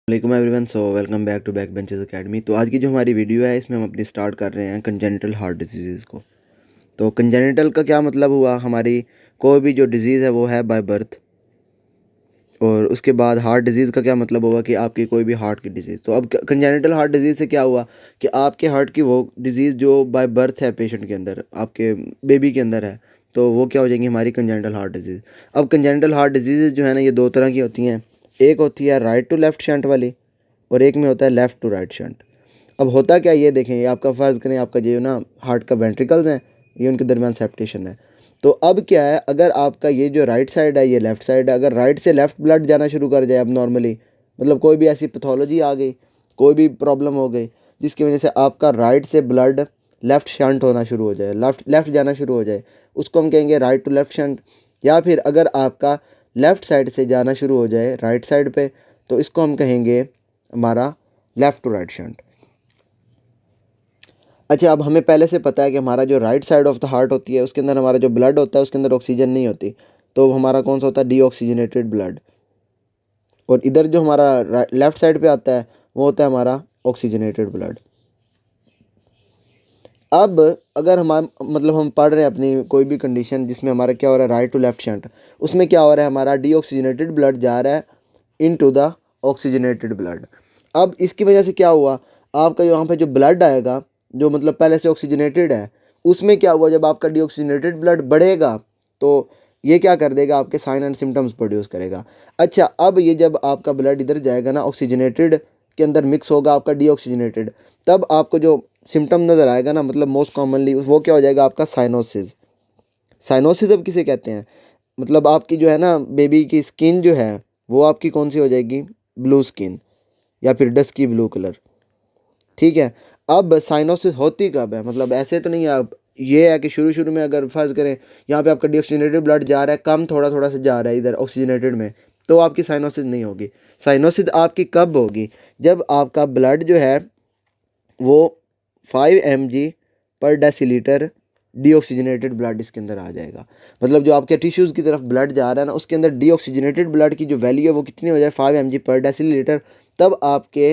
वालेकुम everyone. So welcome back to back benches academy. तो आज की जो हमारी वीडियो है इसमें हम अपनी स्टार्ट कर रहे हैं कंजेनिटल हार्ट डिजीज़ को। तो कंजेनिटल का क्या मतलब हुआ, हमारी कोई भी जो डिज़ीज़ है वो है बाय बर्थ। और उसके बाद हार्ट डिज़ीज़ का क्या मतलब हुआ कि आपकी कोई भी हार्ट की डिज़ीज़। तो अब कंजेनिटल हार्ट डिज़ीज़ से क्या हुआ कि आपके हार्ट की वो डिज़ीज़ जो बाय बर्थ है पेशेंट के अंदर, आपके बेबी के अंदर है, तो वो क्या हो जाएंगी हमारी कंजेनिटल हार्ट डिज़ीज़। अब कंजेनिटल हार्ट डिजीज़ जो है ना, ये दो तरह की होती हैं। एक होती है राइट टू लेफ़्ट शंट वाली, और एक में होता है लेफ़्ट टू राइट शंट। अब होता क्या, ये देखें, ये आपका फ़र्ज़ करें आपका जो ना हार्ट का वेंट्रिकल्स हैं, ये उनके दरमियान सेप्टेशन है। तो अब क्या है, अगर आपका ये जो राइट साइड है, ये लेफ़्ट साइड है, अगर राइट से लेफ़्ट ब्लड जाना शुरू कर जाए अब नॉर्मली, मतलब कोई भी ऐसी पैथोलॉजी आ गई, कोई भी प्रॉब्लम हो गई जिसकी वजह से आपका राइट से ब्लड लेफ़्ट शंट होना शुरू हो जाए, लेफ़्ट जाना शुरू हो जाए, उसको हम कहेंगे राइट टू लेफ़्ट शंट। या फिर अगर आपका लेफ़्ट साइड से जाना शुरू हो जाए राइट साइड पे, तो इसको हम कहेंगे हमारा लेफ़्ट टू राइट शंट। अच्छा, अब हमें पहले से पता है कि हमारा जो right side of the heart होती है उसके अंदर हमारा जो ब्लड होता है उसके अंदर ऑक्सीजन नहीं होती, तो हमारा कौन सा होता है, डीऑक्सीजनेटेड ब्लड। और इधर जो हमारा लेफ़्ट साइड पे आता है वो होता है हमारा ऑक्सीजनेटेड ब्लड। अब अगर हम मतलब हम पढ़ रहे हैं अपनी कोई भी कंडीशन जिसमें हमारा क्या हो रहा है, राइट टू लेफ़्ट शंट, उसमें क्या हो रहा है, हमारा डीऑक्सीजनेटेड ब्लड जा रहा है इनटू द ऑक्सीजनेटेड ब्लड। अब इसकी वजह से क्या हुआ, आपका यहाँ पे जो ब्लड आएगा, जो मतलब पहले से ऑक्सीजनेटेड है, उसमें क्या हुआ, जब आपका डीऑक्सीजनेटेड ब्लड बढ़ेगा तो ये क्या कर देगा, आपके साइन एंड सिम्टम्स प्रोड्यूस करेगा। अच्छा, अब ये जब आपका ब्लड इधर जाएगा ना, ऑक्सीजनेटेड के अंदर मिक्स होगा आपका डीऑक्सीजनेटेड, तब आपको जो सिम्टम नज़र आएगा ना, मतलब मोस्ट कॉमनली वो क्या हो जाएगा, आपका साइनोसिस। साइनोसिस अब किसे कहते हैं, मतलब आपकी जो है ना बेबी की स्किन जो है वो आपकी कौन सी हो जाएगी, ब्लू स्किन या फिर डस्की ब्लू कलर। ठीक है। अब साइनोसिस होती कब है, मतलब ऐसे तो नहीं है, अब ये है कि शुरू शुरू में अगर फर्ज करें यहाँ पे आपका डीऑक्सीजनेटेड ब्लड जा रहा है, कम थोड़ा थोड़ा से जा रहा है इधर ऑक्सीजनेटेड में, तो आपकी साइनोसिस नहीं होगी। साइनोसिस आपकी कब होगी, जब आपका ब्लड जो है वो 5 mg पर डेसीलीटर डीऑक्सीजनेटेड ब्लड इसके अंदर आ जाएगा। मतलब जो आपके टिश्यूज़ की तरफ ब्लड जा रहा है ना, उसके अंदर डीऑक्सीजनेटेड ब्लड की जो वैल्यू है वो कितनी हो जाए, 5 mg पर डेसीलीटर, तब आपके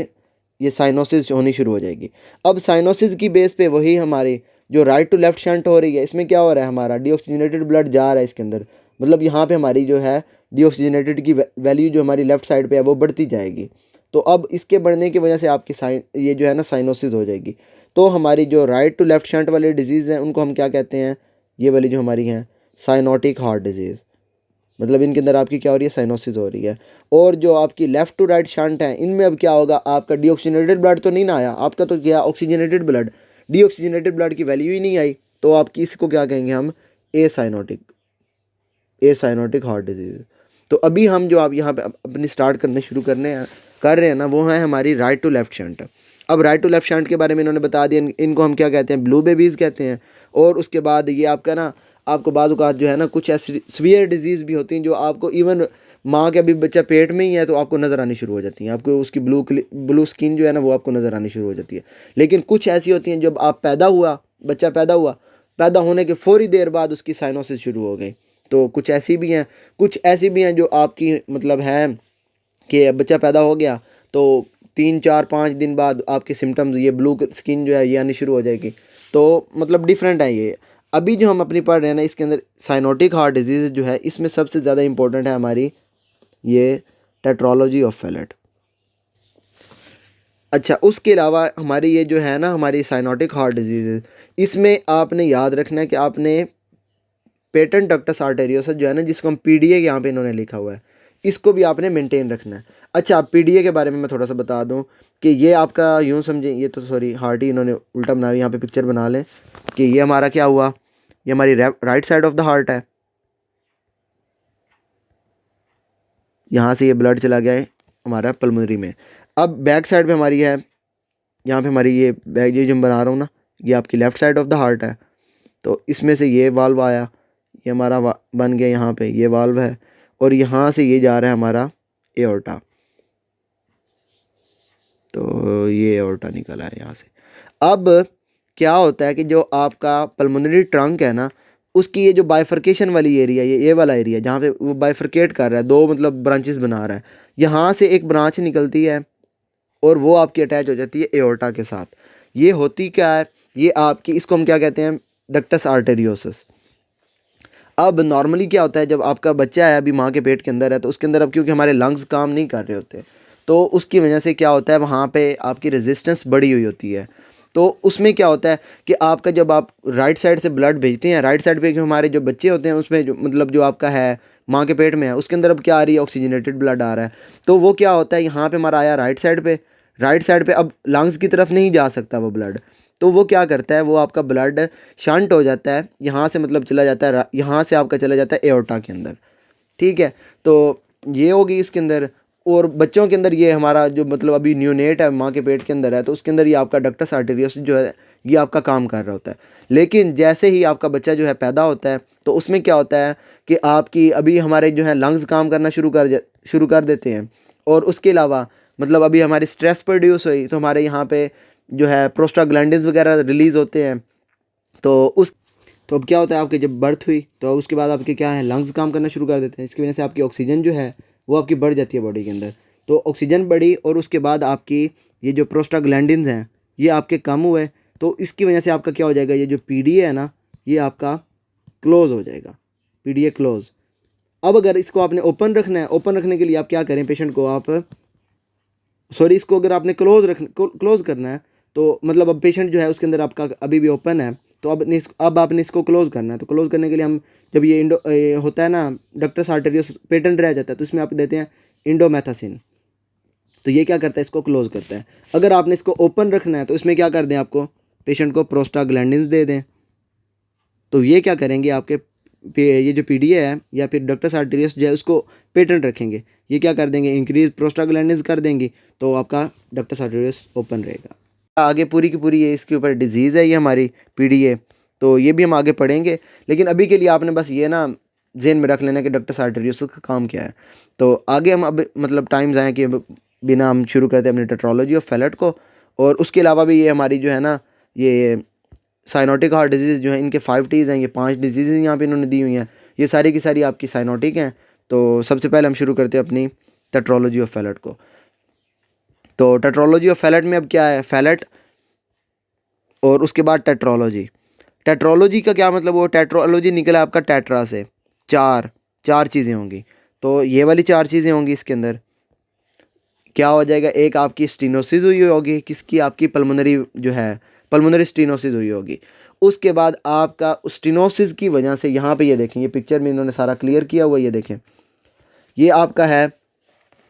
ये साइनोसिस होनी शुरू हो जाएगी। अब साइनोसिस की बेस पे वही हमारी जो राइट टू लेफ्ट शंट हो रही है, इसमें क्या हो रहा है, हमारा डीऑक्सीजनेटेड ब्लड जा रहा है इसके अंदर, मतलब यहाँ पे हमारी जो है डीऑक्सीजनेटेड की वैल्यू जो हमारी लेफ्ट साइड पे है वो बढ़ती जाएगी। तो अब इसके बढ़ने की वजह से आपकी साइन ये जो है ना साइनोसिस हो जाएगी। तो हमारी जो राइट टू लेफ्ट शंट वाली डिजीज़ हैं उनको हम क्या कहते हैं, ये वाली जो हमारी हैं साइनोटिक हार्ट डिजीज़, मतलब इनके अंदर आपकी क्या हो रही है, साइनोसिस हो रही है। और जो आपकी लेफ़्ट टू राइट शंट है, इनमें अब क्या होगा, आपका डीऑक्सीजनेटेड ब्लड तो नहीं ना आया, आपका तो क्या ऑक्सीजनेटेड ब्लड, डीऑक्सीजनेटेड ब्लड की वैल्यू ही नहीं आई, तो आपकी इसको क्या कहेंगे हम, ए साइनोटिक हार्ट डिजीज़। तो अभी हम जो आप यहाँ पे अपनी स्टार्ट करने शुरू कर रहे हैं ना, वो है हमारी राइट टू लेफ्ट शंट। अब राइट टू लेफ्ट शंट के बारे में इन्होंने बता दिया, इनको हम क्या कहते हैं, ब्लू बेबीज़ कहते हैं। और उसके बाद ये आपका ना, आपको बाज़ औक़ात जो है ना कुछ ऐसी सीवियर डिजीज़ भी होती हैं जो आपको इवन माँ के अभी बच्चा पेट में ही है तो आपको नज़र आनी शुरू हो जाती हैं, आपको उसकी ब्लू स्किन जो है ना वो आपको नज़र आनी शुरू हो जाती है। लेकिन कुछ ऐसी होती हैं जब आप बच्चा पैदा हुआ, पैदा होने के फ़ौरी देर बाद उसकी साइनोसिस शुरू हो गई। तो कुछ ऐसी भी हैं जो आपकी मतलब है कि बच्चा पैदा हो गया तो 3 4 5 दिन बाद आपके सिम्टम्स, ये ब्लू स्किन जो है ये आनी शुरू हो जाएगी। तो मतलब डिफरेंट है ये। अभी जो हम अपनी पढ़ रहे हैं ना, इसके अंदर साइनोटिक हार्ट डिजीज़ जो है, इसमें सबसे ज़्यादा इंपॉर्टेंट है हमारी ये टेट्रोलॉजी ऑफ फैलेट। अच्छा, उसके अलावा हमारी ये जो है ना हमारी साइनोटिक हार्ट डिजीज़, इसमें आपने याद रखना है कि आपने पेटेंट डक्टस आर्टेरियोसस जो है ना, जिसको हम पीडीए यहाँ पे इन्होंने लिखा हुआ है, इसको भी आपने मेंटेन रखना है। अच्छा, पीडीए के बारे में मैं थोड़ा सा बता दूं कि ये आपका यूँ समझें, ये तो सॉरी हार्ट ही इन्होंने उल्टा बनाया, यहाँ पे पिक्चर बना लें कि ये हमारा क्या हुआ, ये हमारी right side of the heart है, यहाँ से ये ब्लड चला गया है हमारा पल्मोनरी में। अब बैक साइड पे हमारी है, यहाँ पे हमारी ये बैग जो मैं बना रहा हूँ ना, ये आपकी left side of the heart है। तो इसमें से ये वाल्व आया, ये हमारा बन गया, यहाँ पे ये वाल्व है, और यहाँ से ये जा रहा है हमारा एओर्टा। तो ये एओर्टा निकला है यहाँ से। अब क्या होता है कि जो आपका पल्मोनरी ट्रंक है ना, उसकी ये जो बाइफर्केशन वाली एरिया, ये वाला एरिया जहाँ पे वो बाइफर्केट कर रहा है, दो मतलब ब्रांचेस बना रहा है, यहाँ से एक ब्रांच निकलती है और वो आपकी अटैच हो जाती है एओर्टा के साथ। ये होती क्या है, ये आपकी, इसको हम क्या कहते हैं, डक्टस आर्टेरियोसिस। अब नॉर्मली क्या होता है, जब आपका बच्चा है अभी माँ के पेट के अंदर है, तो उसके अंदर अब क्योंकि हमारे लंग्स काम नहीं कर रहे होते, तो उसकी वजह से क्या होता है, वहाँ पे आपकी रेजिस्टेंस बढ़ी हुई होती है। तो उसमें क्या होता है कि आपका जब आप राइट साइड से ब्लड भेजते हैं, राइट साइड पे जो हमारे जो बच्चे होते हैं उसमें जो मतलब जो आपका है माँ के पेट में है, उसके अंदर अब क्या आ रही है, ऑक्सीजनेटेड ब्लड आ रहा है। तो वो क्या होता है, यहाँ पे हमारा आया राइट साइड पे, राइट साइड पे अब लंग्स की तरफ नहीं जा सकता वो ब्लड। तो वो क्या करता है, वो आपका ब्लड शंट हो जाता है, यहाँ से मतलब चला जाता है, यहाँ से आपका चला जाता है एओर्टा के अंदर। ठीक है, तो ये होगी इसके अंदर। और बच्चों के अंदर ये हमारा जो मतलब अभी न्यूनेट है माँ के पेट के अंदर है, तो उसके अंदर ये आपका डक्टस आर्टेरियोसिस जो है ये आपका काम कर रहा होता है। लेकिन जैसे ही आपका बच्चा जो है पैदा होता है, तो उसमें क्या होता है कि आपकी अभी हमारे जो है लंग्स काम करना शुरू कर देते हैं। और उसके अलावा मतलब अभी हमारी स्ट्रेस प्रोड्यूस हुई, तो हमारे यहाँ पे जो है प्रोस्टाग्लैंडिन्स वगैरह रिलीज़ होते हैं। तो उस तो अब क्या होता है, आपके जब बर्थ हुई तो उसके बाद आपके क्या है, लंग्स काम करना शुरू कर देते हैं। इसकी वजह से आपकी ऑक्सीजन जो है वो आपकी बढ़ जाती है बॉडी के अंदर। तो ऑक्सीजन बढ़ी और उसके बाद आपकी ये जो प्रोस्टाग्लैंडिन्स हैं ये आपके कम हुए, तो इसकी वजह से आपका क्या हो जाएगा, ये जो पीडीए है ना ये आपका क्लोज़ हो जाएगा, पीडीए क्लोज़। अब अगर इसको आपने ओपन रखना है, ओपन रखने के लिए आप क्या करें, पेशेंट को आप सॉरी इसको अगर आपने क्लोज़ करना है, तो मतलब अब पेशेंट जो है उसके अंदर आपका अभी भी ओपन है, तो अब आपने इसको क्लोज़ करना है। तो क्लोज़ करने के लिए हम जब ये होता है ना डक्टस आर्टेरियोस पेटेंट रह जाता है, तो इसमें आप देते हैं इंडोमेथासिन। तो ये क्या करता है, इसको क्लोज़ करता है। अगर आपने इसको ओपन रखना है तो इसमें क्या कर दें, आपको पेशेंट को प्रोस्टाग्लैंडिन्स दे दें। तो ये क्या करेंगे, आपके ये जो पीडीए है या फिर डक्टस आर्टेरियोस जो है उसको पेटेंट रखेंगे। ये क्या कर देंगे, इंक्रीज प्रोस्टाग्लैंडिन्स कर देंगी, तो आपका डक्टस आर्टेरियोस ओपन रहेगा। आगे पूरी की पूरी ये इसके ऊपर डिजीज़ है ये हमारी पीडीए, तो ये भी हम आगे पढ़ेंगे। लेकिन अभी के लिए आपने बस ये ना जेहन में रख लेना कि डक्टस आर्टेरियोस का काम क्या है। तो आगे हम अब मतलब टाइम्स आए कि बिना हम शुरू करते हैं अपनी टेट्रोलॉजी ऑफ फैलेट को। और उसके अलावा भी ये हमारी जो है ना ये साइनोटिक हार्ट डिजीज़ जो है, इनके 5 टीज़ हैं, ये 5 डिजीज़ यहाँ पे इन्होंने दी हुई हैं, ये सारी की सारी आपकी साइनोटिक हैं। तो सबसे पहले हम शुरू करते हैं अपनी टेट्रोलॉजी ऑफ फैलेट को। तो टेट्रोलॉजी ऑफ फैलेट में अब क्या है, फैलेट और उसके बाद टेट्रोलॉजी। टेट्रोलॉजी का क्या मतलब, वो टेट्रोलॉजी निकला आपका टेट्रा से, चार चीज़ें होंगी। तो ये वाली 4 चीज़ें होंगी, इसके अंदर क्या हो जाएगा, एक आपकी स्टीनोसिस हुई होगी, किसकी, आपकी पल्मोनरी जो है पल्मोनरी स्टीनोसिस हुई होगी। उसके बाद आपका स्टीनोसिस की वजह से यहाँ पे ये देखें, ये पिक्चर में इन्होंने सारा क्लियर किया हुआ, ये देखें, ये आपका है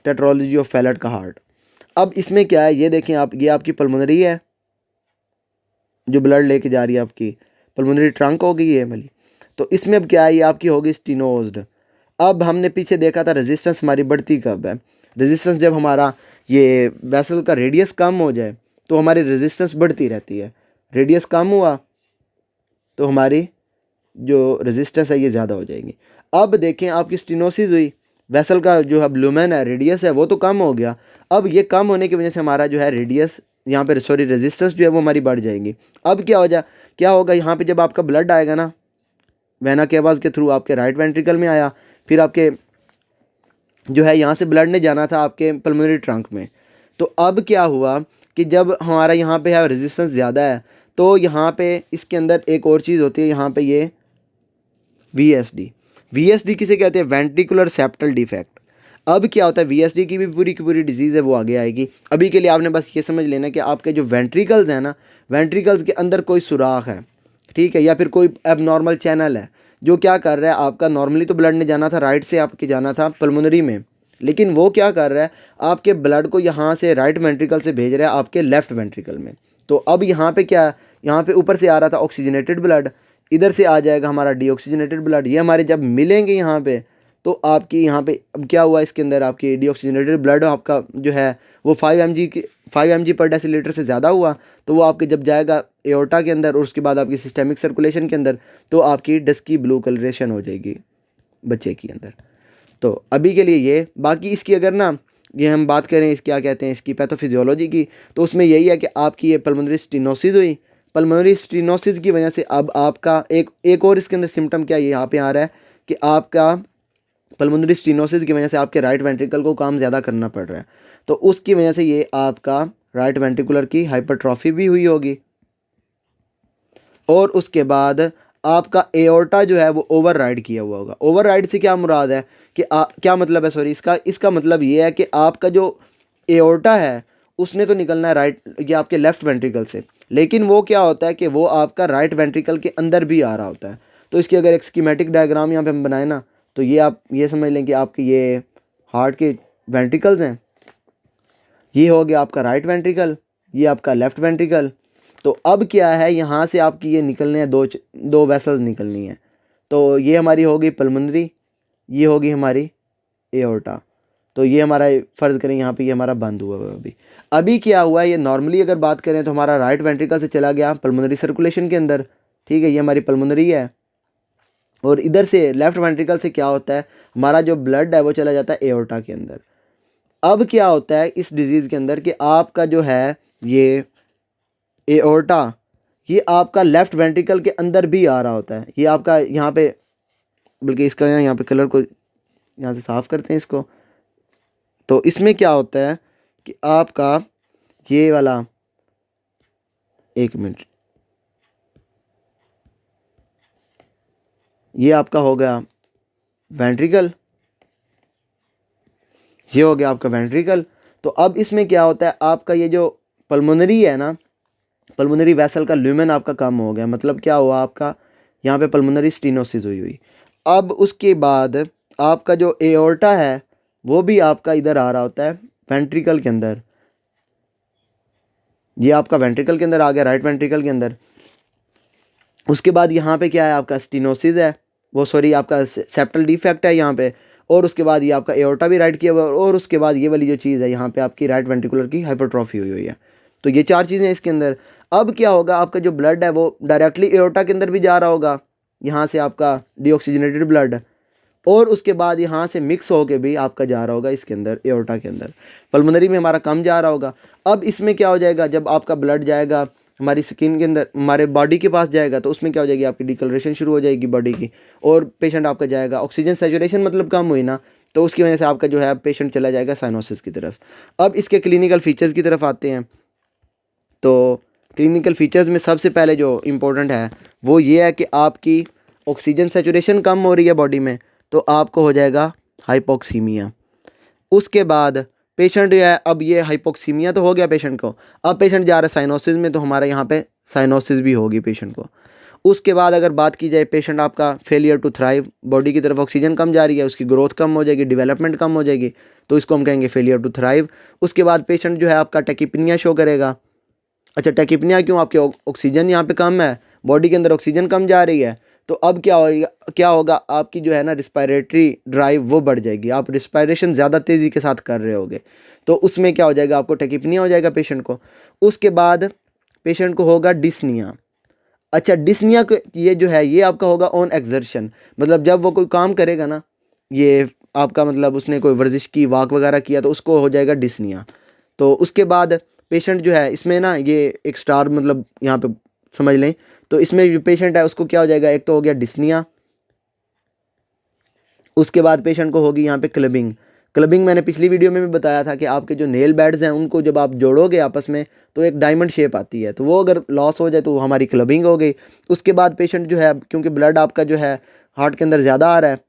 टेट्रोलॉजी ऑफ फैलेट का हार्ट। अब इसमें क्या है, ये देखें आप, ये आपकी पल्मोनरी है जो ब्लड लेके जा रही है, आपकी पल्मोनरी ट्रंक हो गई है वाली। तो इसमें अब क्या है, ये आपकी होगी स्टीनोज्ड। अब हमने पीछे देखा था रेजिस्टेंस हमारी बढ़ती कब है, रेजिस्टेंस जब हमारा ये वेसल का रेडियस कम हो जाए तो हमारी रेजिस्टेंस बढ़ती रहती है। रेडियस कम हुआ तो हमारी जो रेजिस्टेंस है ये ज़्यादा हो जाएगी। अब देखें आपकी स्टीनोसिस हुई, वेसल का जो अब लुमेन है, रेडियस है, वो तो कम हो गया। अब ये कम होने की वजह से हमारा जो है रेडियस यहाँ पे सॉरी रेजिस्टेंस जो है वो हमारी बढ़ जाएगी। अब क्या होगा यहाँ पे, जब आपका ब्लड आएगा ना वेना केवास के थ्रू आपके राइट वेंट्रिकल में आया, फिर आपके जो है यहाँ से ब्लड ने जाना था आपके पल्मोनरी ट्रंक में। तो अब क्या हुआ कि जब हमारा यहाँ पे है रेजिस्टेंस ज़्यादा है, तो यहाँ पे इसके अंदर एक और चीज़ होती है, यहाँ पे ये वीएसडी किसे कहते हैं, वेंट्रिकुलर सेप्टल डिफेक्ट। अब क्या होता है, वीएसडी की भी पूरी की पूरी डिजीज़ है वो आगे आएगी। अभी के लिए आपने बस ये समझ लेना कि आपके जो वेंट्रिकल्स हैं ना, वेंट्रिकल्स के अंदर कोई सुराख है, ठीक है, या फिर कोई एबनॉर्मल चैनल है जो क्या कर रहा है, आपका नॉर्मली तो ब्लड ने जाना था राइट से, आपके जाना था पल्मोनरी में, लेकिन वो क्या कर रहा है, आपके ब्लड को यहाँ से राइट वेंट्रिकल से भेज रहा है आपके लेफ्ट वेंट्रिकल में। तो अब यहाँ पे क्या, यहाँ पे ऊपर से आ रहा था ऑक्सीजनेटेड ब्लड, इधर से आ जाएगा हमारा डीऑक्सीजनेटेड ब्लड। ये हमारे जब मिलेंगे यहाँ पे, तो आपकी यहाँ पे अब क्या हुआ, इसके अंदर आपकी डीऑक्सीजनेटेड ब्लड आपका जो है वो 5 mg पर डेसीलीटर से ज़्यादा हुआ, तो वो आपके जब जाएगा एओर्टा के अंदर और उसके बाद आपकी सिस्टेमिक सर्कुलेशन के अंदर, तो आपकी डस्की ब्लू कलरेशन हो जाएगी बच्चे के अंदर। तो अभी के लिए ये, बाकी इसकी अगर ना ये हम बात करें इस क्या कहते हैं इसकी पैथोफिजियोलॉजी की, तो उसमें यही है कि आपकी ये पल्मोनरी स्टीनोसिस हुई, पल्मोनरी स्टीनोसिस की वजह से अब आपका एक और इसके अंदर सिम्टम क्या यहाँ पे आ रहा है कि आपका पल्मोनरी स्टीनोसिस की वजह से आपके राइट वेंट्रिकल को काम ज़्यादा करना पड़ रहा है। तो उसकी वजह से ये आपका राइट वेंट्रिकुलर की हाइपरट्रॉफी भी हुई होगी। और उसके बाद आपका एओर्टा जो है वो ओवरराइड किया हुआ होगा। ओवरराइड से क्या मुराद है कि क्या मतलब है, सॉरी, इसका मतलब ये है कि आपका जो एओर्टा है उसने तो निकलना है राइट, ये आपके लेफ्ट वेंट्रिकल से, लेकिन वो क्या होता है कि वो आपका राइट वेंट्रिकल के अंदर भी आ रहा होता है। तो इसकी अगर एक स्कीमेटिक डायग्राम यहाँ पे हम बनाए ना, तो ये आप ये समझ लें कि आपके ये हार्ट के वेंट्रिकल्स हैं। ये हो गया आपका राइट वेंट्रिकल, ये आपका लेफ्ट वेंट्रिकल। तो अब क्या है, यहाँ से आपकी ये निकलने हैं दो वेसल्स निकलनी है। तो ये हमारी होगी पल्मोनरी, ये होगी हमारी एओर्टा। तो ये हमारा फ़र्ज़ करें यहाँ पे ये हमारा बंद हुआ है। अभी क्या हुआ है, ये नॉर्मली अगर बात करें तो हमारा राइट वेंट्रिकल से चला गया पल्मोनरी सर्कुलेशन के अंदर, ठीक है, ये हमारी पल्मोनरी है। और इधर से लेफ्ट वेंट्रिकल से क्या होता है, हमारा जो ब्लड है वो चला जाता है एओर्टा के अंदर। अब क्या होता है इस डिज़ीज़ के अंदर कि आपका जो है ये एओर्टा, ये आपका लेफ्ट वेंट्रिकल के अंदर भी आ रहा होता है। ये आपका यहाँ पे, बल्कि इसका यहाँ पे कलर को यहाँ से साफ़ करते हैं इसको। तो इसमें क्या होता है कि आपका ये वाला, एक मिनट, ये आपका हो गया वेंट्रिकल, ये हो गया आपका वेंट्रिकल। तो अब इसमें क्या होता है, आपका ये जो पल्मोनरी है ना, पल्मोनरी वेसल का ल्यूमेन आपका कम हो गया। मतलब क्या हुआ, आपका यहाँ पे पल्मोनरी स्टीनोसिस हुई। अब उसके बाद आपका जो एओर्टा है वो भी आपका इधर आ रहा होता है वेंट्रिकल के अंदर। ये आपका वेंट्रिकल के अंदर आ गया, राइट वेंट्रिकल के अंदर। उसके बाद यहाँ पे क्या है, आपका स्टीनोसिस है, वो सॉरी आपका सेप्टल डिफेक्ट है यहाँ पे। और उसके बाद ये आपका एओर्टा भी राइट किया हुआ है। और उसके बाद ये वाली जो चीज़ है यहाँ पे आपकी राइट वेंट्रिकुलर की हाइपरट्रॉफी हुई है। तो ये 4 चीज़ें हैं इसके अंदर। अब क्या होगा, आपका जो ब्लड है वो डायरेक्टली एओर्टा के अंदर भी जा रहा होगा, यहाँ से आपका डीऑक्सीजनेटेड ब्लड, और उसके बाद यहाँ से मिक्स होके भी आपका जा रहा होगा इसके अंदर एओर्टा के अंदर। पल्मोनरी में हमारा कम जा रहा होगा। अब इसमें क्या हो जाएगा, जब आपका ब्लड जाएगा हमारी स्किन के अंदर, हमारे बॉडी के पास जाएगा, तो उसमें क्या हो जाएगी, आपकी डिकलरेशन शुरू हो जाएगी बॉडी की, और पेशेंट आपका जाएगा, ऑक्सीजन सैचुरेशन मतलब कम हुई ना, तो उसकी वजह से आपका जो है पेशेंट चला जाएगा साइनोसिस की तरफ। अब इसके क्लिनिकल फीचर्स की तरफ आते हैं। तो क्लिनिकल फीचर्स में सबसे पहले जो इम्पोर्टेंट है वो ये है कि आपकी ऑक्सीजन सैचुरेशन कम हो रही है बॉडी में, तो आपको हो जाएगा हाइपोक्सीमिया। उसके बाद पेशेंट जो है, अब ये हाइपोक्सीमिया तो हो गया पेशेंट को, अब पेशेंट जा रहा है साइनोसिस में, तो हमारे यहाँ पे साइनोसिस भी होगी पेशेंट को। उसके बाद अगर बात की जाए, पेशेंट आपका फेलियर टू थ्राइव, बॉडी की तरफ ऑक्सीजन कम जा रही है, उसकी ग्रोथ कम हो जाएगी, डेवलपमेंट कम हो जाएगी, तो इसको हम कहेंगे फेलियर टू थ्राइव। उसके बाद पेशेंट जो है आपका टैकीपीनिया शो करेगा। अच्छा, टैकीपीनिया क्यों, आपके ऑक्सीजन यहाँ पे कम है, बॉडी के अंदर ऑक्सीजन कम जा रही है, तो अब क्या होगा, आपकी जो है ना रिस्पायरेटरी ड्राइव वो बढ़ जाएगी, आप रिस्पायरेशन ज़्यादा तेज़ी के साथ कर रहे होगे, तो उसमें क्या हो जाएगा, आपको टैकीपीनिया हो जाएगा पेशेंट को। उसके बाद पेशेंट को होगा डिस्निया। अच्छा, डिस्निया ये जो है ये आपका होगा ऑन एक्सर्शन, मतलब जब वो कोई काम करेगा ना, ये आपका मतलब उसने कोई वर्जिश की, वॉक वगैरह किया, तो उसको हो जाएगा डिस्निया। तो उसके बाद पेशेंट जो है इसमें ना, ये एक स्टार मतलब यहाँ पे समझ लें, तो इसमें जो पेशेंट है उसको क्या हो जाएगा, एक तो हो गया डिस्निया। उसके बाद पेशेंट को होगी यहाँ पे क्लबिंग। क्लबिंग मैंने पिछली वीडियो में भी बताया था कि आपके जो नेल बेड्स हैं उनको जब आप जोड़ोगे आपस में तो एक डायमंड शेप आती है, तो वो अगर लॉस हो जाए तो हमारी क्लबिंग हो गई। उसके बाद पेशेंट जो है, क्योंकि ब्लड आपका जो है हार्ट के अंदर ज़्यादा आ रहा है,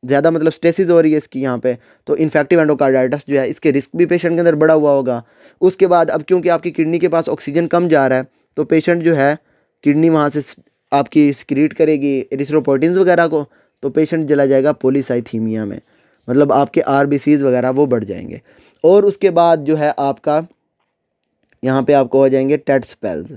ज़्यादा मतलब स्टेसिस हो रही है इसकी यहाँ पे, तो इन्फेक्टिव एंडोकार्डाइटिस जो है इसके रिस्क भी पेशेंट के अंदर बढ़ा हुआ होगा। उसके बाद अब क्योंकि आपकी किडनी के पास ऑक्सीजन कम जा रहा है, तो पेशेंट जो है किडनी वहाँ से आपकी सिक्रीट करेगी एरिथ्रोपोइटिन्स वगैरह को, तो पेशेंट चला जाएगा पॉलीसाइथीमिया में, मतलब आपके आरबीसीज वगैरह वो बढ़ जाएंगे। और उसके बाद जो है आपका यहाँ पे आपको हो जाएंगे टेट स्पेल्स।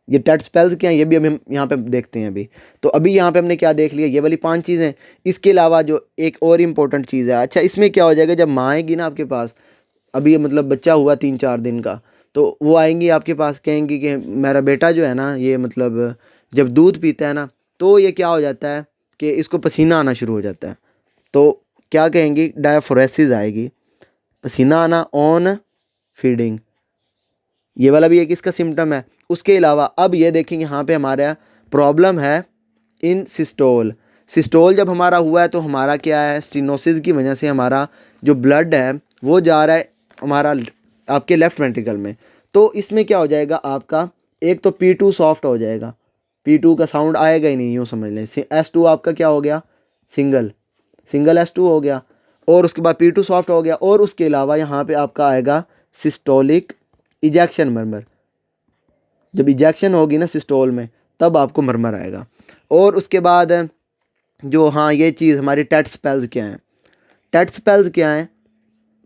ये टेट स्पेल्स क्या हैं ये भी हम यहाँ पे देखते हैं अभी। तो अभी यहाँ पे हमने क्या देख लिया, ये वाली 5 चीज़ें। इसके अलावा जो एक और इम्पोर्टेंट चीज़ है, अच्छा इसमें क्या हो जाएगा, जब माँ आएगी ना आपके पास, अभी मतलब बच्चा हुआ 3-4 दिन का, तो वो आएंगी आपके पास, कहेंगी कि मेरा बेटा जो है ना, ये मतलब जब दूध पीता है ना, तो ये क्या हो जाता है कि इसको पसीना आना शुरू हो जाता है। तो क्या कहेंगी, डायफोरेसिस आएगी, पसीना आना ऑन फीडिंग, ये वाला भी एक इसका सिम्टम है। उसके अलावा अब ये देखेंगे यहाँ पे हमारा प्रॉब्लम है इन सिस्टोल। सिस्टोल जब हमारा हुआ है तो हमारा क्या है, स्टीनोसिस की वजह से हमारा जो ब्लड है वो जा रहा है हमारा आपके लेफ़्ट वेंट्रिकल में। तो इसमें क्या हो जाएगा आपका, एक तो P2 सॉफ्ट हो जाएगा, P2 का साउंड आएगा ही नहीं, यूँ समझ लें। S2 आपका क्या हो गया, सिंगल S2 हो गया, और उसके बाद P2 सॉफ्ट हो गया, और उसके अलावा यहाँ पे आपका आएगा सिस्टोलिक इजेक्शन मरमर। जब इजेक्शन होगी ना सिस्टोल में, तब आपको मरमर आएगा। और उसके बाद जो, हाँ ये चीज़ हमारी टेट स्पेल्स क्या हैं, टेट स्पेल्स क्या हैं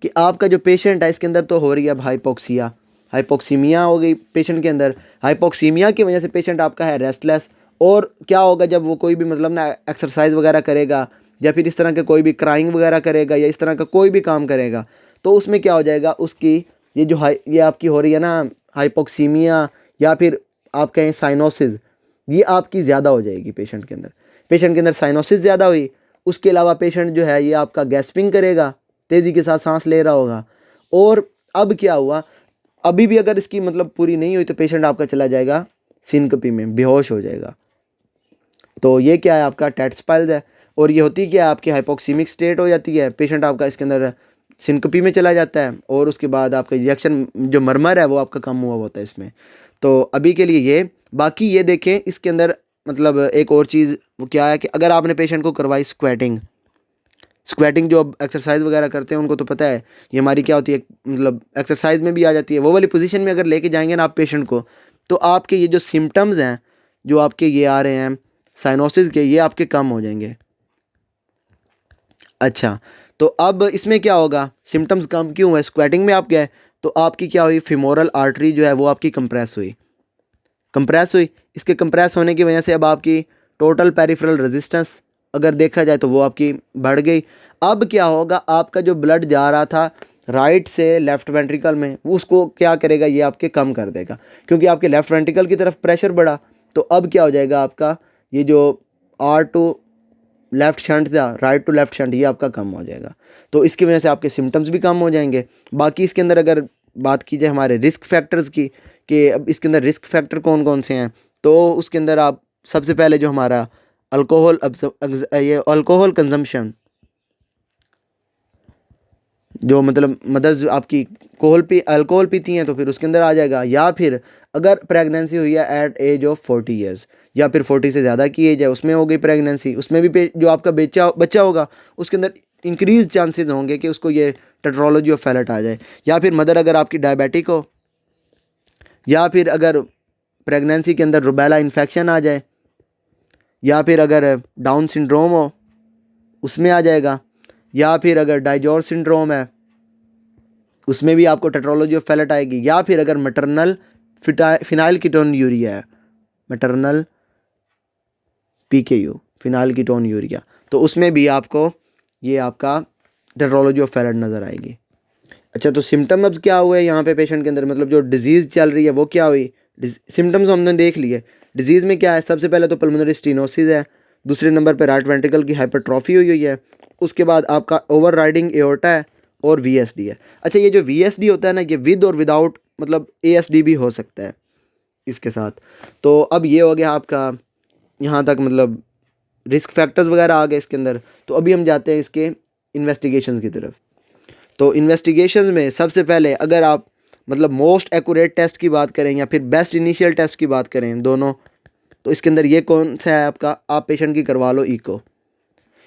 कि आपका जो पेशेंट है इसके अंदर तो हो रही है हाइपोक्सिया, हाइपोक्सीमिया हो गई पेशेंट के अंदर। हाइपोक्सीमिया की वजह से पेशेंट आपका है रेस्टलेस, और क्या होगा जब वो कोई भी मतलब ना एक्सरसाइज वगैरह करेगा, या फिर इस तरह के कोई भी क्राइंग वगैरह करेगा, या इस तरह का कोई भी काम करेगा, तो उसमें क्या हो जाएगा, उसकी ये जो ये आपकी हो रही है ना हाइपोक्सीमिया, या फिर आप कहें साइनोसिस, ये आपकी ज़्यादा हो जाएगी पेशेंट के अंदर। पेशेंट के अंदर साइनोसिस ज़्यादा हुई, उसके अलावा पेशेंट जो है ये आपका गैस्पिंग करेगा, तेज़ी के साथ सांस ले रहा होगा। और अब क्या हुआ, अभी भी अगर इसकी मतलब पूरी नहीं हुई तो पेशेंट आपका चला जाएगा सिनकपी में, बेहोश हो जाएगा। तो ये क्या है, आपका टेट स्पेल्स है। और ये होती क्या है, आपकी हाइपोक्सीमिक स्टेट हो जाती है, पेशेंट आपका इसके अंदर सिनकपी में चला जाता है, और उसके बाद आपका इंजेक्शन जो मरमर है वो आपका कम हुआ होता है इसमें। तो अभी के लिए ये, बाकी ये देखें इसके अंदर मतलब एक और चीज़ वो क्या है कि अगर आपने पेशेंट को करवाई स्क्वेटिंग, स्क्वेटिंग जो एक्सरसाइज वगैरह करते हैं उनको तो पता है ये हमारी क्या होती है, मतलब एक्सरसाइज में भी आ जाती है। वो वाली पोजीशन में अगर लेके जाएंगे ना आप पेशेंट को, तो आपके ये जो सिम्टम्स हैं जो आपके ये आ रहे हैं साइनोसिस के, ये आपके कम हो जाएंगे। अच्छा, तो अब इसमें क्या होगा, सिम्टम्स कम क्यों हुए, स्क्वेटिंग में आप गए तो आपकी क्या हुई, फिमोरल आर्टरी जो है वो आपकी कंप्रेस हुई, कंप्रेस हुई। इसके कंप्रेस होने की वजह से अब आपकी टोटल पेरिफेरल रेजिस्टेंस अगर देखा जाए तो वो आपकी बढ़ गई। अब क्या होगा, आपका जो ब्लड जा रहा था राइट से लेफ़्ट वेंट्रिकल में, वो उसको क्या करेगा, ये आपके कम कर देगा, क्योंकि आपके लेफ़्ट वेंट्रिकल की तरफ प्रेशर बढ़ा। तो अब क्या हो जाएगा, आपका ये जो R टू लेफ़्ट शंट था, राइट टू लेफ़्ट शंट, ये आपका कम हो जाएगा। तो इसकी वजह से आपके सिम्टम्स भी कम हो जाएंगे। बाकी इसके अंदर अगर बात की जाए हमारे रिस्क फैक्टर्स की, कि अब इसके अंदर रिस्क फैक्टर कौन कौन से हैं, तो उसके अंदर आप सबसे पहले जो हमारा अल्कोहल, ये अल्कोहल कंजम्पशन, जो मतलब मदर्स आपकी अल्कोहल पीती हैं तो फिर उसके अंदर आ जाएगा। या फिर अगर प्रेगनेंसी हुई है एट एज ऑफ 40 ईयर्स, या फिर 40 से ज़्यादा की एज है, उसमें हो गई प्रेगनेंसी, उसमें भी जो आपका बच्चा होगा उसके अंदर इंक्रीज चांसेस होंगे कि उसको ये टेट्रोलॉजी ऑफ फैलेट आ जाए। या फिर मदर अगर आपकी डायबिटिक हो, या फिर अगर प्रेगनेंसी के अंदर रुबेला इन्फेक्शन आ जाए, या फिर अगर डाउन सिंड्रोम हो उसमें आ जाएगा, या फिर अगर डाइजोर सिंड्रोम है उसमें भी आपको टेट्रोलॉजी ऑफ फैलेट आएगी, या फिर अगर मैटरनल फिनाइल कीटोन यूरिया है, maternal PKU phenyl ketone urea, तो उसमें भी आपको ये आपका टेट्रोलॉजी ऑफ फैलेट नज़र आएगी। अच्छा, तो सिम्टम अब क्या हुए यहाँ पे पेशेंट के अंदर, मतलब जो डिजीज़ चल रही है वो क्या हुई, सिम्टम्स हमने देख लिए। डिजीज़ में क्या है, सबसे पहले तो पल्मोनरी स्टेनोसिस है, दूसरे नंबर पे राइट वेंट्रिकल की हाइपरट्रॉफी हुई है, उसके बाद आपका ओवर राइडिंग एओर्टा है, और VSD है। अच्छा, ये जो VSD होता है ना, ये विद और विदाउट मतलब ASD भी हो सकता है इसके साथ। तो अब ये हो गया आपका यहाँ तक मतलब रिस्क फैक्टर्स वगैरह आ गए इसके अंदर। तो अभी हम जाते हैं इसके इन्वेस्टिगेशंस की तरफ। तो इन्वेस्टिगेशंस में सबसे पहले अगर आप मतलब मोस्ट एक्यूरेट टेस्ट की बात करें या फिर बेस्ट इनिशियल टेस्ट की बात करें दोनों, तो इसके अंदर ये कौन सा है आपका, आप पेशेंट की करवा लो ईको।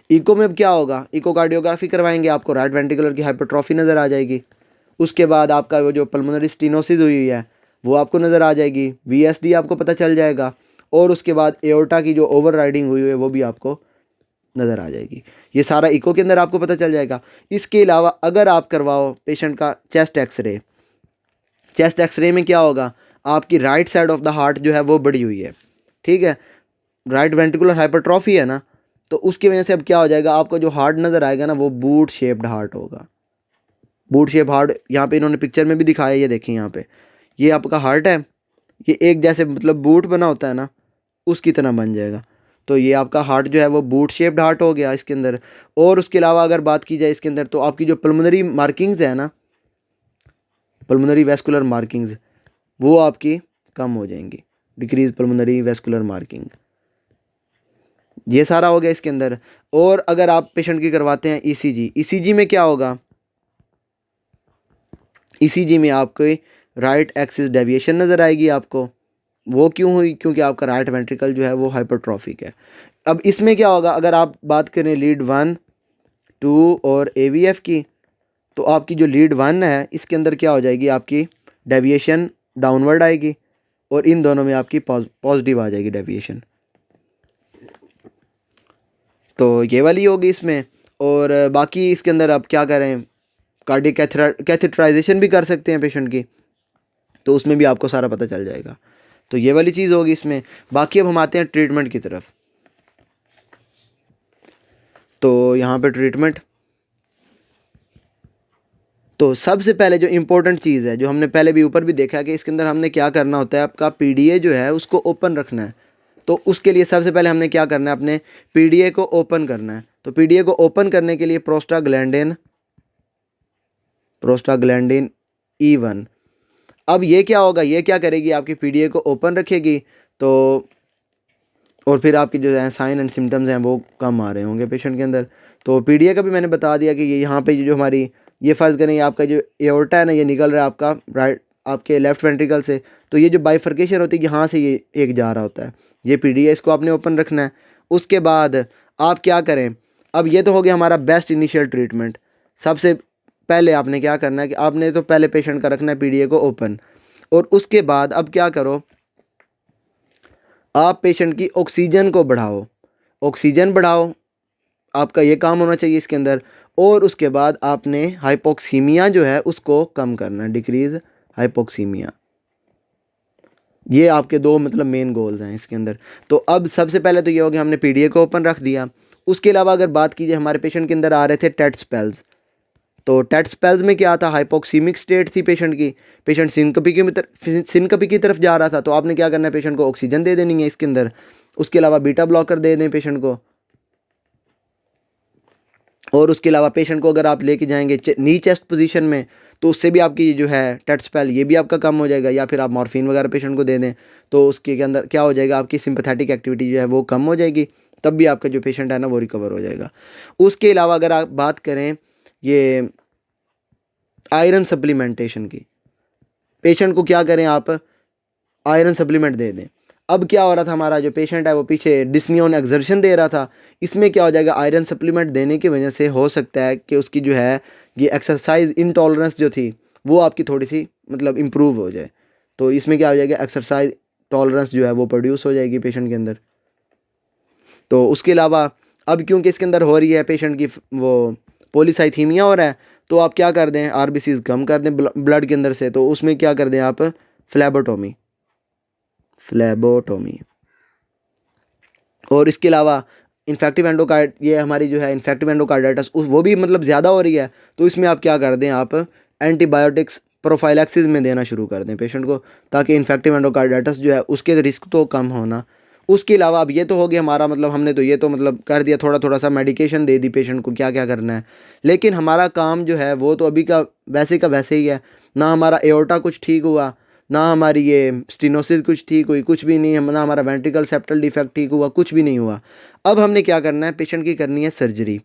ईको में अब क्या होगा, इकोकार्डियोग्राफी करवाएंगे, आपको राइट वेंट्रिकुलर की हाइपरट्रॉफी नज़र आ जाएगी। उसके बाद आपका वो जो पल्मोनरी स्टेनोसिस हुई है वो आपको नज़र आ जाएगी, VSD आपको पता चल जाएगा, और उसके बाद एओर्टा की जो ओवर राइडिंग हुई है वो भी आपको नज़र आ जाएगी। ये सारा इको के अंदर आपको पता चल जाएगा। इसके अलावा अगर आप करवाओ पेशेंट का चेस्ट एक्सरे, चेस्ट एक्सरे में क्या होगा, आपकी right side of the heart जो है वो बड़ी हुई है, ठीक है, राइट वेंट्रिकुलर हाइपरट्रॉफी है ना, तो उसकी वजह से अब क्या हो जाएगा, आपको जो हार्ट नज़र आएगा ना वो बूट शेप्ड हार्ट होगा। बूट शेप हार्ट यहाँ पे इन्होंने पिक्चर में भी दिखाया, ये देखें यहाँ पे, ये आपका हार्ट है, ये एक जैसे मतलब बूट बना होता है ना उसकी तरह बन जाएगा। तो ये आपका हार्ट जो है वो बूट शेप्ड हार्ट हो गया इसके अंदर। और उसके अलावा अगर बात की जाए इसके अंदर, तो आपकी जो पल्मोनरी मार्किंग्स है ना, पल्मोनरी वेस्कुलर मार्किंग्स, वो आपकी कम हो जाएंगी, डिक्रीज पल्मोनरी वेस्कुलर मार्किंग, ये सारा हो गया इसके अंदर। और अगर आप पेशेंट की करवाते हैं ECG, ECG में क्या होगा, ईसीजी में आपको राइट एक्सिस डेविएशन नज़र आएगी आपको। वो क्यों हुई? क्योंकि आपका राइट वेंट्रिकल जो है वो हाइपरट्रॉफिक है। अब इसमें क्या होगा, अगर आप बात करें लीड 1, 2 और एवीएफ की, तो आपकी जो लीड 1 है इसके अंदर क्या हो जाएगी, आपकी डेविएशन डाउनवर्ड आएगी और इन दोनों में आपकी पॉजिटिव आ जाएगी डेविएशन। तो ये वाली होगी इसमें। और बाकी इसके अंदर आप क्या करें, कार्डियक कैथेटराइजेशन भी कर सकते हैं पेशेंट की, तो उसमें भी आपको सारा पता चल जाएगा। तो ये वाली चीज़ होगी इसमें। बाकी अब हम आते हैं ट्रीटमेंट की तरफ। तो यहाँ पे ट्रीटमेंट, तो सबसे पहले जो इम्पोर्टेंट चीज़ है, जो हमने पहले भी ऊपर भी देखा कि इसके अंदर हमने क्या करना होता है, आपका पीडीए जो है उसको ओपन रखना है। तो उसके लिए सबसे पहले हमने क्या करना है, अपने पीडीए को ओपन करना है। तो पीडीए को ओपन करने के लिए प्रोस्टाग्लैंडिन E1। अब ये क्या होगा, ये क्या करेगी, आपकी पीडीए को ओपन रखेगी। तो और फिर आपकी जो है साइन एंड सिम्टम्स हैं वो कम आ रहे होंगे पेशेंट के अंदर। तो पीडीए का भी मैंने बता दिया कि ये यहाँ पे जो हमारी, ये फ़र्ज़ करें आपका जो एओर्टा है ना, ये निकल रहा है आपका राइट, आपके लेफ्ट वेंट्रिकल से। तो ये जो बाइफर्केशन होती है यहाँ से ये एक जा रहा होता है, ये पीडीए, इसको आपने ओपन रखना है। उसके बाद आप क्या करें, अब ये तो हो गया हमारा बेस्ट इनिशियल ट्रीटमेंट। सबसे पहले आपने क्या करना है कि आपने तो पहले पेशेंट का रखना है पीडीए को ओपन, और उसके बाद अब क्या करो, आप पेशेंट की ऑक्सीजन को बढ़ाओ, ऑक्सीजन बढ़ाओ, आपका ये काम होना चाहिए इसके अंदर। और उसके बाद आपने हाइपोक्सीमिया जो है उसको कम करना है, डिक्रीज हाइपोक्सीमिया। ये आपके दो मतलब मेन गोल्स हैं इसके अंदर। तो अब सबसे पहले तो ये हो गया, हमने पीडीए को ओपन रख दिया। उसके अलावा अगर बात कीजिए, हमारे पेशेंट के अंदर आ रहे थे टेट स्पेल्स। तो टेट स्पेल्स में क्या था, हाइपोक्सीमिक स्टेट थी पेशेंट की, पेशेंट सिनकपी की तरफ जा रहा था। तो आपने क्या करना है, पेशेंट को ऑक्सीजन दे देनी है इसके अंदर। उसके अलावा बीटा ब्लॉकर दे दें पेशेंट को। और उसके अलावा पेशेंट को अगर आप लेके जाएंगे नी चेस्ट पोजीशन में, तो उससे भी आपकी जो है टेट स्पेल ये भी आपका कम हो जाएगा। या फिर आप मॉर्फिन वगैरह पेशेंट को दे दें, तो उसके अंदर क्या हो जाएगा, आपकी सिंपैथेटिक एक्टिविटी जो है वो कम हो जाएगी, तब भी आपका जो पेशेंट है ना वो रिकवर हो जाएगा। उसके अलावा अगर आप बात करें ये आयरन सप्लीमेंटेशन की, पेशेंट को क्या करें, आप आयरन सप्लीमेंट दे दें। अब क्या हो रहा था, हमारा जो पेशेंट है वो पीछे डिस्नी ऑन एक्सर्शन दे रहा था, इसमें क्या हो जाएगा, आयरन सप्लीमेंट देने की वजह से हो सकता है कि उसकी जो है ये एक्सरसाइज इनटॉलरेंस जो थी वो आपकी थोड़ी सी मतलब इम्प्रूव हो जाए। तो इसमें क्या हो जाएगा, एक्सरसाइज टॉलरेंस जो है वो प्रोड्यूस हो जाएगी पेशेंट के अंदर। तो उसके अलावा अब क्योंकि इसके अंदर हो रही है पेशेंट की वो पॉलीसाइथीमिया हो रहा है, तो आप क्या कर दें, आरबीसीज कम कर दें ब्लड के अंदर से। तो उसमें क्या कर दें आप, फ्लैबोटोमी। और इसके अलावा इन्फेक्टिव एंडोकार्ड, ये हमारी जो है इन्फेक्टिव एंडोकार्डाइटिस उस वो भी मतलब ज़्यादा हो रही है। तो इसमें आप क्या कर दें, आप एंटीबायोटिक्स प्रोफाइलैक्सिस में देना शुरू कर दें पेशेंट को, ताकि इन्फेक्टिव एंडोकार्डाइटिस जो है उसके रिस्क तो कम होना। उसके अलावा अब ये तो हो गया हमारा, मतलब हमने तो ये तो मतलब कर दिया, थोड़ा थोड़ा सा मेडिकेशन दे दी पेशेंट को क्या क्या करना है। लेकिन हमारा काम जो है वो तो अभी का वैसे ही है। ना हमारा एओर्टा कुछ ठीक हुआ, ना हमारी ये स्टीनोसिस कुछ ठीक हुई, कुछ भी नहीं, ना हमारा वेंट्रिकल सेप्टल डिफेक्ट ठीक हुआ, कुछ भी नहीं हुआ। अब हमने क्या करना है, पेशेंट की करनी है सर्जरी।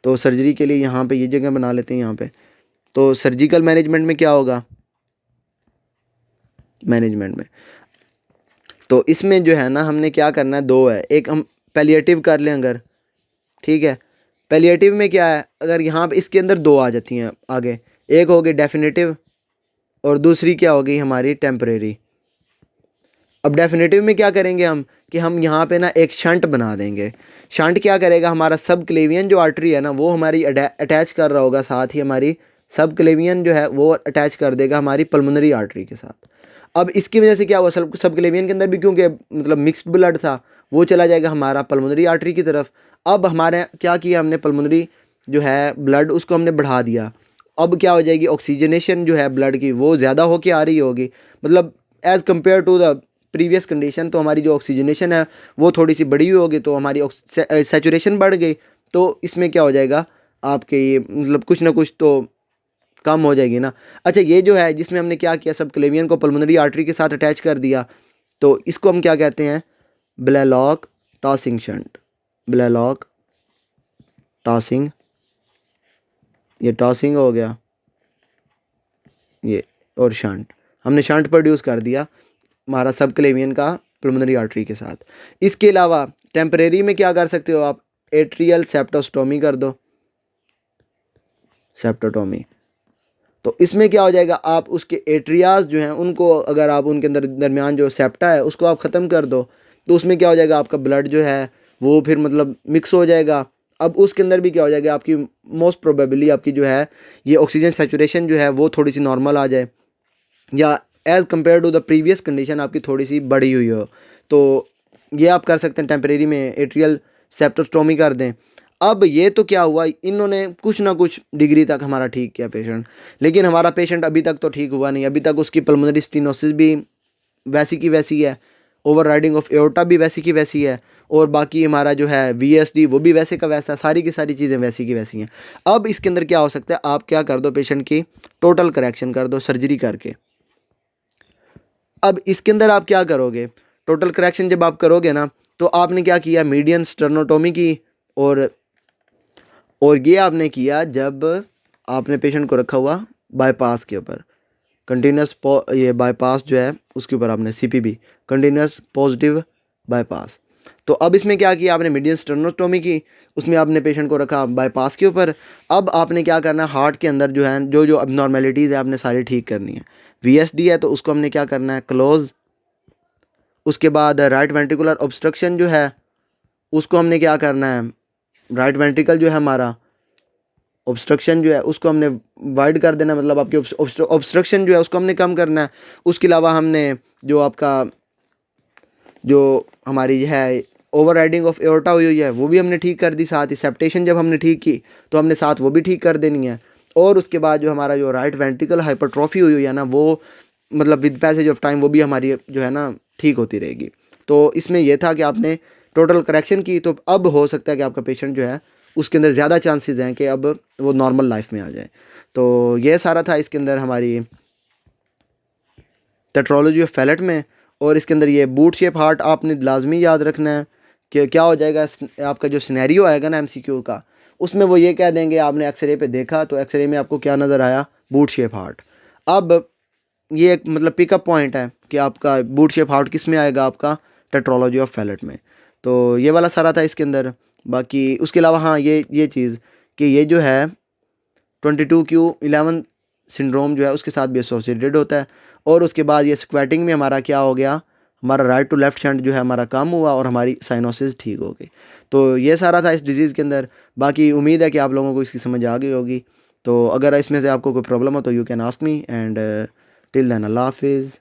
तो सर्जरी के लिए यहाँ पे ये जगह बना लेते हैं यहाँ पे। तो सर्जिकल मैनेजमेंट में क्या होगा, मैनेजमेंट में तो इसमें जो है ना हमने क्या करना है, दो है। एक हम पैलिएटिव कर लें अगर, ठीक है। पैलिएटिव में क्या है, अगर यहाँ पे इसके अंदर दो आ जाती हैं आगे, एक होगी डेफिनेटिव और दूसरी क्या होगी हमारी टेम्परेरी। अब डेफिनेटिव में क्या करेंगे हम, कि हम यहाँ पे ना एक शंट बना देंगे। शंट क्या करेगा, हमारा सब क्लेवियन जो आर्टरी है ना वो हमारी अटैच कर रहा होगा, साथ ही हमारी सब क्लेवियन जो है वो अटैच कर देगा हमारी पल्मोनरी आर्टरी के साथ। अब इसकी वजह से क्या हुआ, सब क्लेवियन के अंदर भी क्योंकि मतलब मिक्स्ड ब्लड था, वो चला जाएगा हमारा पल्मोनरी आर्टरी की तरफ। अब हमारे क्या किया हमने, पल्मोनरी जो है ब्लड उसको हमने बढ़ा दिया। अब क्या हो जाएगी, ऑक्सीजनेशन जो है ब्लड की वो ज़्यादा होके आ रही होगी, मतलब as compared to the previous condition. तो हमारी जो ऑक्सीजनेशन है वो थोड़ी सी बढ़ी हुई होगी, तो हमारी सैचुरेशन बढ़ गई। तो इसमें क्या हो जाएगा, आपके ये मतलब कुछ ना कुछ तो कम हो जाएगी ना। अच्छा, ये जो है जिसमें हमने क्या किया, सब क्लेवियन को पल्मोनरी आर्टरी के साथ अटैच कर दिया, तो इसको हम क्या कहते हैं, ब्लेलॉक टॉसिंग शंट। ब्लेलॉक टॉसिंग, ये टॉसिंग हो गया। ये और शंट, हमने शंट प्रोड्यूस कर दिया हमारा सब क्लेवियन का पल्मोनरी आर्टरी के साथ। इसके अलावा टेम्परेरी में क्या कर सकते हो आप, एट्रियल सेप्टोस्टोमी कर दो, सेप्टोटोमी। तो इसमें क्या हो जाएगा, आप उसके एट्रियाज जो हैं उनको अगर आप उनके अंदर दरमियान जो सेप्टा है उसको आप ख़त्म कर दो, तो उसमें क्या हो जाएगा, आपका ब्लड जो है वो फिर मतलब मिक्स हो जाएगा। अब उसके अंदर भी क्या हो जाएगा, आपकी मोस्ट प्रोबेबली आपकी जो है ये ऑक्सीजन सेचुरेशन जो है वो थोड़ी सी नॉर्मल आ जाए, या as compared to the previous condition आपकी थोड़ी सी बढ़ी हुई हो। तो ये आप कर सकते हैं, टेम्परेरी में एट्रियल सेप्टोस्टोमी कर दें। अब ये तो क्या हुआ, इन्होंने कुछ ना कुछ डिग्री तक हमारा ठीक किया पेशेंट, लेकिन हमारा पेशेंट अभी तक तो ठीक हुआ नहीं, अभी तक उसकी पल्मोनरी स्टेनोसिस भी वैसी की वैसी है, ओवर राइडिंग ऑफ एओर्टा भी वैसी की वैसी है, और बाकी हमारा जो है VSD वो भी वैसे का वैसा, सारी की सारी चीज़ें वैसी की वैसी हैं। अब इसके अंदर क्या हो सकता है, आप क्या कर दो, पेशेंट की टोटल करेक्शन कर दो सर्जरी करके। अब इसके अंदर आप क्या करोगे, टोटल करेक्शन जब आप करोगे ना, तो आपने क्या किया, मीडियन स्टर्नोटोमी की, और ये आपने किया जब आपने पेशेंट को रखा हुआ बाईपास के ऊपर, कंटिन्यूस ये बाईपास जो है उसके ऊपर आपने CPB, कंटिन्यूस पॉजिटिव बाईपास। तो अब इसमें क्या किया आपने, मीडियन स्टर्नोटोमी की, उसमें आपने पेशेंट को रखा बाईपास के ऊपर। अब आपने क्या करना है, हार्ट के अंदर जो है जो जो अबनॉर्मेलिटीज़ है आपने सारी ठीक करनी है। VSD है तो उसको हमने क्या करना है, क्लोज। उसके बाद राइट वेंट्रिकुलर ऑब्स्ट्रक्शन जो है उसको हमने क्या करना है, राइट वेंट्रिकल जो है हमारा ऑब्स्ट्रक्शन जो है उसको हमने वाइड कर देना, मतलब आपकी ऑब्स्ट्रक्शन जो है उसको हमने कम करना है। उसके अलावा हमने जो आपका जो हमारी है ओवर राइडिंग ऑफ एओर्टा हुई है वो भी हमने ठीक कर दी, साथ ही सेप्टेशन जब हमने ठीक की तो हमने साथ वो भी ठीक कर देनी है। और उसके बाद जो हमारा जो राइट वेंट्रिकल हाइपरट्रॉफी हुई है ना, वो मतलब विद पैसेज ऑफ टाइम वो भी हमारी जो है ना ठीक होती रहेगी। तो इसमें यह था कि आपने टोटल करेक्शन की, तो अब हो सकता है कि आपका पेशेंट जो है उसके अंदर ज़्यादा चांसेस हैं कि अब वो नॉर्मल लाइफ में आ जाए। तो ये सारा था इसके अंदर हमारी टेट्रोलॉजी ऑफ फैलेट में। और इसके अंदर ये बूट शेप हार्ट आपने लाजमी याद रखना है कि क्या हो जाएगा, आपका जो सिनेरियो आएगा ना MCQ का, उसमें वो ये कह देंगे आपने एक्सरे पे देखा तो एक्सरे में आपको क्या नज़र आया, बूट शेप हार्ट। अब ये एक मतलब पिकअप पॉइंट है कि आपका बूट शेप हार्ट किस में आएगा, आपका टेट्रोलॉजी ऑफ फैलेट में। तो ये वाला सारा था इसके अंदर। बाकी उसके अलावा हाँ ये चीज़ कि ये जो है 22q11 सिंड्रोम जो है उसके साथ भी एसोसिएटेड होता है। और उसके बाद ये स्क्वैटिंग में हमारा क्या हो गया, हमारा राइट टू लेफ्ट शंट जो है हमारा कम हुआ और हमारी साइनोसिस ठीक हो गई। तो ये सारा था इस डिज़ीज़ के अंदर। बाकी उम्मीद है कि आप लोगों को इसकी समझ आ गई होगी। तो अगर इसमें से आपको कोई प्रॉब्लम हो तो you can ask me, and till then अल्लाह हाफिज़।